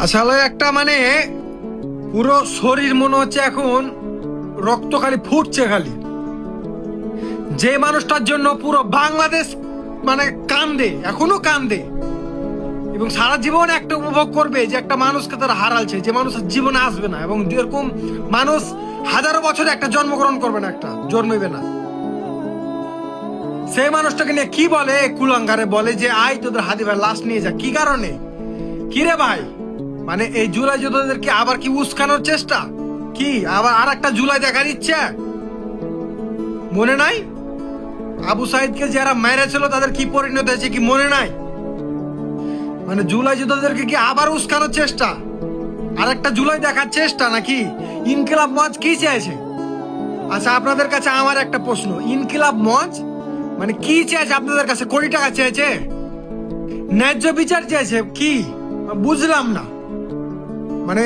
আসলে একটা মানে পুরো শরীর মনে হচ্ছে এখন রক্ত খালি ফুটছে খালি। যে মানুষটার জন্য পুরো বাংলাদেশ মানে কান্দে, এখনো কান্দে, এবং সারা জীবন একটা উপভোগ করবে যে একটা মানুষকে তারা হারালছে, যে মানুষের জীবনে আসবে না, এবং যেরকম মানুষ হাজারো বছরে একটা জন্মগ্রহণ করবে না, একটা জন্মেবে না, সেই মানুষটাকে নিয়ে কি বলে কুলাঙ্গারে বলে যে আয় তোদের হাদি ভাই লাশ নিয়ে যা। কি কারণে? কি রে ভাই, মানে এই জুলাই যোদ্ধাদেরকে আবার কি উস্কানোর চেষ্টা? কি আবার আর একটা জুলাই দেখার ইচ্ছে? মনে নাই আবু সাইদকে যারা মেরেছিল তাদের কি পরিণত হয়েছে, কি মনে নাই? মানে জুলাই যোদ্ধাদেরকে কি আবার উস্কানোর চেষ্টা, আর একটা জুলাই দেখার চেষ্টা নাকি? ইনকিলাব মঞ্চ কি চেয়েছে? আচ্ছা, আপনাদের কাছে আমার একটা প্রশ্ন, ইনকিলাব মঞ্চ মানে কি চেয়েছে আপনাদের কাছে? কোটি টাকা চেয়েছে? ন্যায্য বিচার চেয়েছে? কি বুঝলাম না। মানে